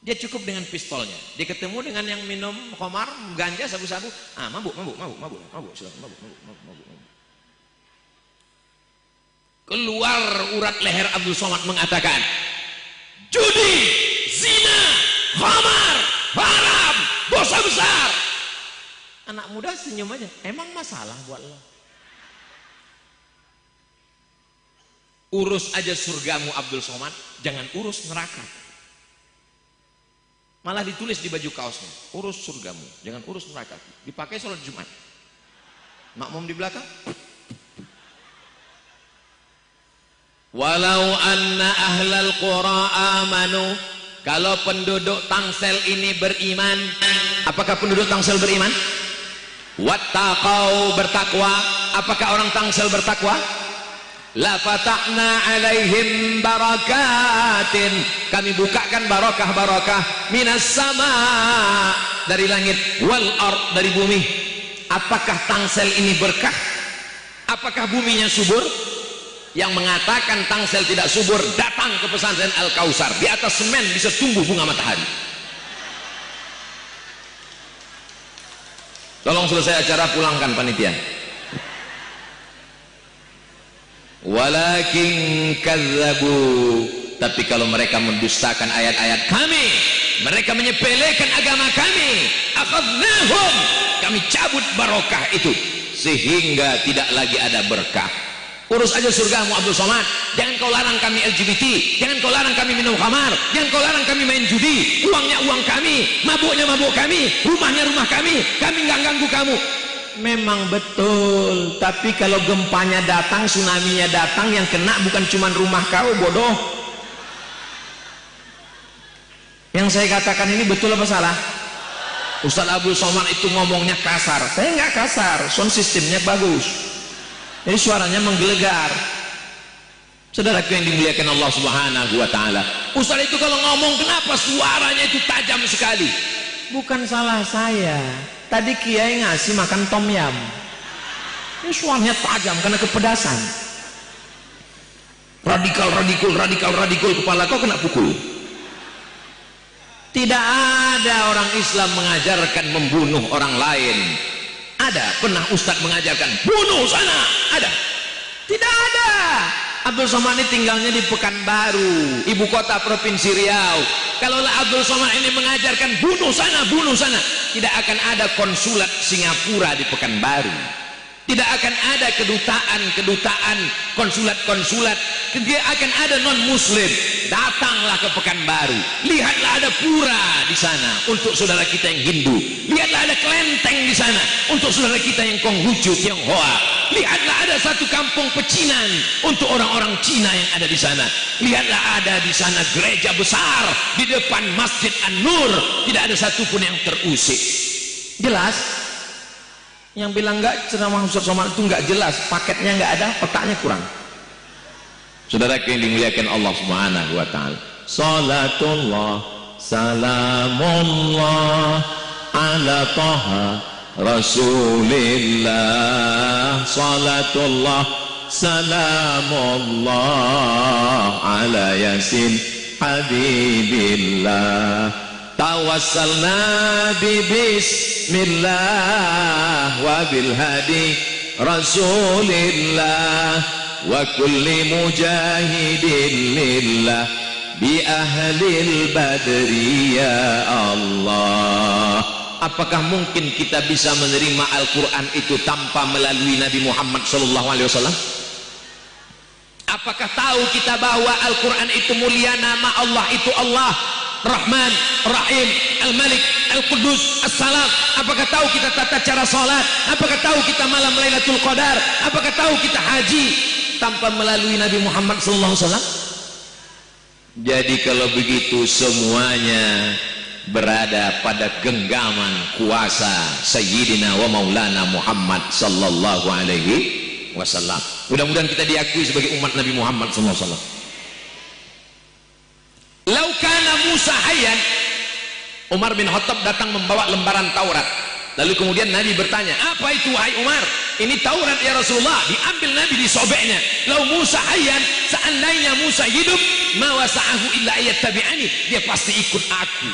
Dia cukup dengan pistolnya. Dia ketemu dengan yang minum khamar, ganja, sabu-sabu, mabuk, silakan mabuk. Keluar urat leher Abdul Somad mengatakan, judi, zina, khamar, haram, dosa besar. Anak muda senyum aja, emang masalah buat lo? Urus aja surgamu Abdul Somad, jangan urus neraka. Malah ditulis di baju kaosnya, urus surgamu, jangan urus neraka. Dipakai sholat Jumat. Makmum di belakang. Walau anna ahlal qura amanu, kalau penduduk Tangsel ini beriman. Apakah penduduk Tangsel beriman? Wattaqau, bertakwa. Apakah orang Tangsel bertakwa? la fatahna alaihim barakatin, kami bukakan barakah-barakah minas sama, dari langit, wal ard, dari bumi. Apakah Tangsel ini berkah? Apakah buminya subur? Yang mengatakan Tangsel tidak subur datang ke pesantren Al-Kausar. Di atas semen bisa tumbuh bunga matahari. Tolong selesai acara pulangkan panitia. Walakin kadzabu, tapi kalau mereka mendustakan ayat-ayat kami, mereka menyepelekan agama kami, akhadnahum, kami cabut barokah itu sehingga tidak lagi ada berkah. Urus aja surgamu Abdul Somad, jangan kau larang kami LGBT, jangan kau larang kami minum khamar, jangan kau larang kami main judi, uangnya uang kami, mabuknya mabuk kami, rumahnya rumah kami nggak ganggu kamu. Memang betul, tapi kalau gempanya datang, tsunami-nya datang, yang kena bukan cuma rumah kau, bodoh. Yang saya katakan ini betul apa salah? Ustaz Abdul Somad itu ngomongnya kasar. Saya nggak kasar, sound systemnya bagus. Jadi suaranya menggelegar. Saudaraku yang dimuliakan Allah Subhanahu wa taala. Ustaz itu kalau ngomong kenapa suaranya itu tajam sekali? Bukan salah saya. Tadi kiai ngasih makan tom yam. Ini suaranya tajam karena kepedasan. Radikal kepala kau kena pukul. Tidak ada orang Islam mengajarkan membunuh orang lain. Ada? Pernah Ustadz mengajarkan bunuh sana? Ada? Tidak ada. Abdul Somad ini tinggalnya di Pekanbaru, ibu kota provinsi Riau. Kalau Abdul Somad ini mengajarkan bunuh sana, tidak akan ada konsulat Singapura di Pekanbaru. Tidak akan ada kedutaan, konsulat, dia akan ada non-muslim. Datanglah ke Pekanbaru, lihatlah ada pura di sana untuk saudara kita yang Hindu, lihatlah ada kelenteng di sana untuk saudara kita yang Konghucu, Tionghoa, lihatlah ada satu kampung pecinan untuk orang-orang Cina yang ada di sana, lihatlah ada di sana gereja besar di depan Masjid An-Nur, tidak ada satupun yang terusik. Jelas? Yang bilang enggak ceramah Ustaz Somad itu enggak jelas, paketnya enggak ada, otaknya kurang. Saudara yang dimuliakan Allah Subhanahu wa taala. Salatullah salamullah ala taha Rasulillah. Salatullah salamullah ala yasin habibillah. Tawassalna bi bismillah wa bil hadi Rasulillah wa kulli mujahidin lillah bi ahlil badri ya Allah. Apakah mungkin kita bisa menerima Al-Quran itu tanpa melalui Nabi Muhammad SAW? Apakah tahu kita bahwa Al-Quran itu mulia, nama Allah itu Allah Rahman, Rahim, Al-Malik, Al-Qudus, As-Salam. Apakah tahu kita tata cara sholat? Apakah tahu kita malam Lailatul Qadar? Apakah tahu kita haji tanpa melalui Nabi Muhammad SAW? Jadi kalau begitu semuanya berada pada genggaman kuasa Sayyidina wa Maulana Muhammad sallallahu alaihi wasallam. Mudah-mudahan kita diakui sebagai umat Nabi Muhammad sallallahu alaihi wasallam. Laukana Musa hayyan, Umar bin Khattab datang membawa lembaran Taurat. Lalu kemudian Nabi bertanya, apa itu wahai Umar? Ini Taurat ya Rasulullah. Diambil Nabi, disobeknya. Lau Musa hayyan, seandainya Musa hidup, ma wasa'ahu illa ayattabi'ani, dia pasti ikut aku.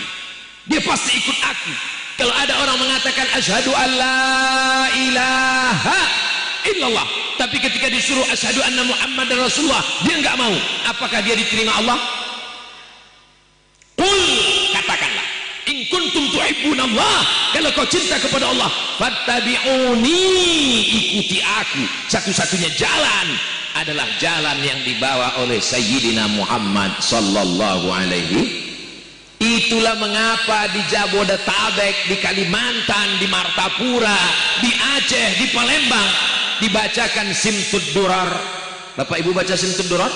Dia pasti ikut aku. Kalau ada orang mengatakan asyhadu an la ilaha illallah, tapi ketika disuruh asyhadu anna Muhammadar Rasulullah, dia enggak mau. Apakah dia diterima Allah? Qul, katakanlah, in kuntum tuhibbunallah, kalau kau cinta kepada Allah, fattabi'uni, ikuti aku. Satu-satunya jalan adalah jalan yang dibawa oleh Sayyidina Muhammad sallallahu alaihi. Itulah mengapa di Jabodetabek, di Kalimantan, di Martapura, di Aceh, di Palembang dibacakan Simtud Durar. Bapak Ibu baca Simtud Durar?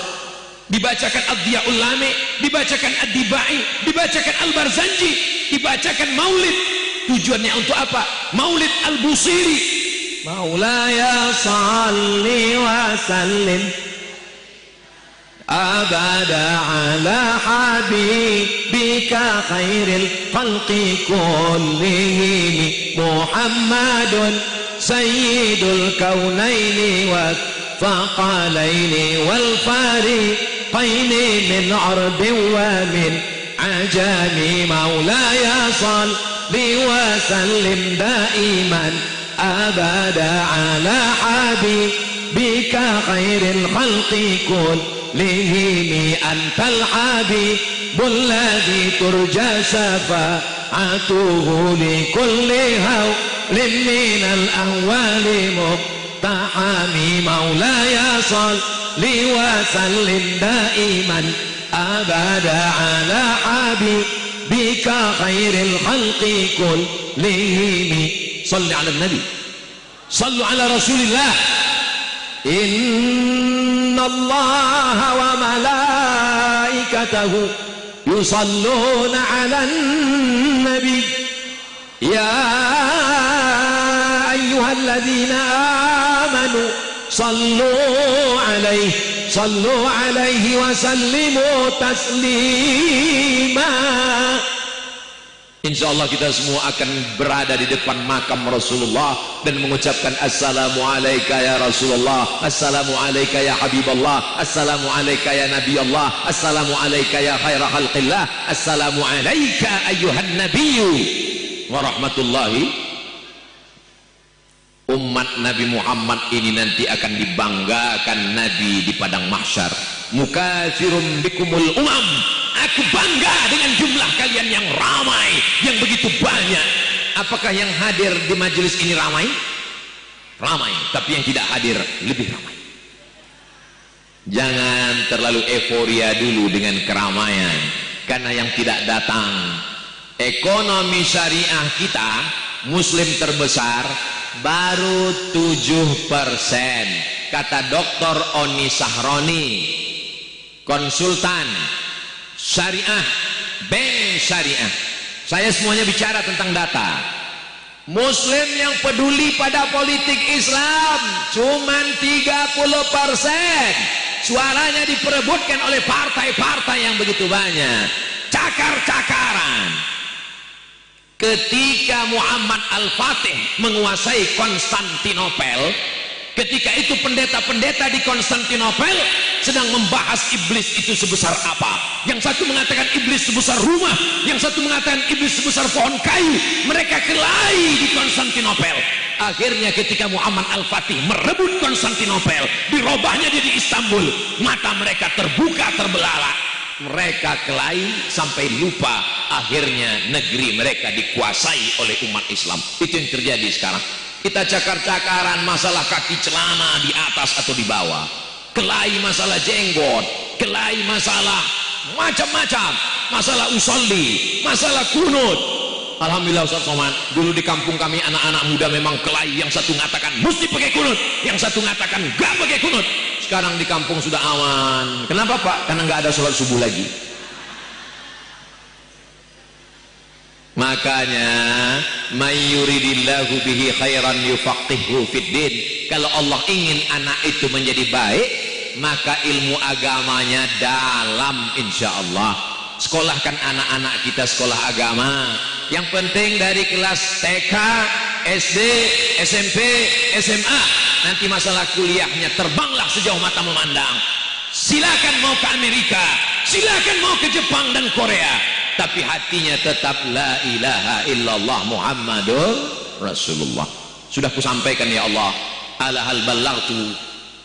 Dibacakan Ad-Diya'ul Lami, dibacakan Ad-Dibai, dibacakan Al-Barzanji, dibacakan Maulid. Tujuannya untuk apa? Maulid Al-Busiri. Maulaya salli wa sallim أبدا على حبيبك خير الخلق كلهم محمد سيد الكونين والثقلين والفريقين من عرب ومن عجم مولاي صل وسلم دائما أبدا على حبيبك خير الخلق كلهم أنت الحبيب الذي ترجى شفاعته لكل هول من الأهوال مقتحم مولاي صل وسلم دائما أبدا على حبيبك خير الخلق كلهم. صل على النبي، صلوا على رسول الله. إن الله وملائكته يصلون على النبي يا أيها الذين آمنوا صلوا عليه وسلموا تسليما. Insyaallah kita semua akan berada di depan makam Rasulullah dan mengucapkan assalamu alayka ya Rasulullah, assalamu alayka ya Habiballah, assalamu alayka ya Nabi Allah, assalamu alayka ya khaira khalqillah, assalamu alayka ayyuhan nabiyyu wa rahmatullahi. Umat Nabi Muhammad ini nanti akan dibanggakan Nabi di padang mahsyar. Mukatsirum bikumul umam, aku bangga dengan jumlah kalian yang ramai, yang begitu banyak. Apakah yang hadir di majelis ini ramai? Ramai, tapi yang tidak hadir lebih ramai. Jangan terlalu euforia dulu dengan keramaian, karena yang tidak datang. Ekonomi syariah kita, muslim terbesar baru 7%, kata Dr. Oni Sahroni, konsultan syariah, bank syariah. Saya semuanya bicara tentang data. Muslim yang peduli pada politik Islam cuman 30%. Suaranya diperebutkan oleh partai-partai yang begitu banyak, cakar-cakaran. Ketika Muhammad Al-Fatih menguasai Konstantinopel, ketika itu pendeta-pendeta di Konstantinopel sedang membahas iblis itu sebesar apa. Yang satu mengatakan iblis sebesar rumah, yang satu mengatakan iblis sebesar pohon kayu. Mereka kelahi di Konstantinopel. Akhirnya ketika Muhammad Al-Fatih merebut Konstantinopel, dirobahnya dia di Istanbul, mata mereka terbuka terbelalak. Mereka kelahi sampai lupa, akhirnya negeri mereka dikuasai oleh umat Islam. Itu yang terjadi sekarang. Kita cakar-cakaran masalah kaki celana di atas atau di bawah, kelahi masalah jenggot, kelahi masalah macam-macam, masalah usolli, masalah kunut. Alhamdulillah Ustaz Somad, dulu di kampung kami anak-anak muda memang kelahi, yang satu mengatakan mesti pakai kunut, yang satu mengatakan gak pakai kunut. Sekarang di kampung sudah aman. Kenapa Pak? Karena nggak ada sholat subuh lagi. Makanya mayyuridillahu bihi khairan yufaqihu fiddin. Kalau Allah ingin anak itu menjadi baik, maka ilmu agamanya dalam, insya Allah. Sekolahkan anak-anak kita sekolah agama. Yang penting dari kelas TK, SD, SMP, SMA. Nanti masalah kuliahnya terbanglah sejauh mata memandang. Silakan mau ke Amerika, silakan mau ke Jepang dan Korea, tapi hatinya tetap la ilaha illallah Muhammadur Rasulullah. Sudah kusampaikan ya Allah, ala hal ballaghtu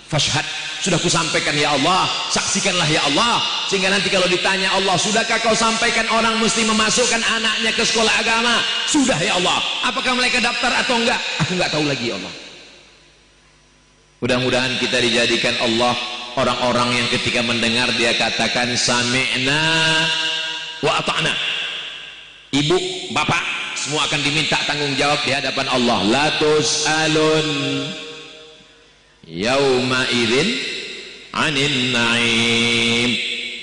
fashhad. Sudah kusampaikan ya Allah, saksikanlah ya Allah. Sehingga nanti kalau ditanya Allah, sudahkah kau sampaikan orang mesti memasukkan anaknya ke sekolah agama? Sudah ya Allah. Apakah mereka daftar atau enggak? Aku enggak tahu lagi ya Allah. Mudah-mudahan kita dijadikan Allah orang-orang yang ketika mendengar dia katakan sami'na wa ata'na. Ibu, bapak, semua akan diminta tanggung jawab di hadapan Allah. La tus'alun yauma idzin 'anil na'im.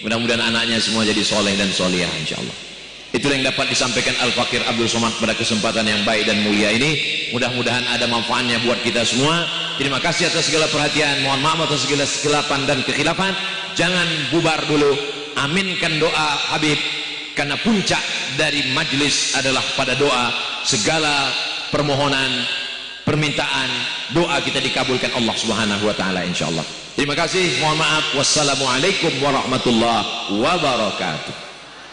Mudah-mudahan anaknya semua jadi soleh dan solihah insyaallah. Itulah yang dapat disampaikan Al-Fakir Abdul Somad pada kesempatan yang baik dan mulia ini. Mudah-mudahan ada manfaatnya buat kita semua. Terima kasih atas segala perhatian. Mohon maaf atas segala kesilapan dan kekhilafan. jangan bubar dulu, aminkan doa Habib, karena puncak dari majlis adalah pada doa. Segala permohonan, permintaan, doa kita dikabulkan Allah Subhanahu wa taala insyaallah. Terima kasih, mohon maaf. Wassalamualaikum warahmatullahi wabarakatuh.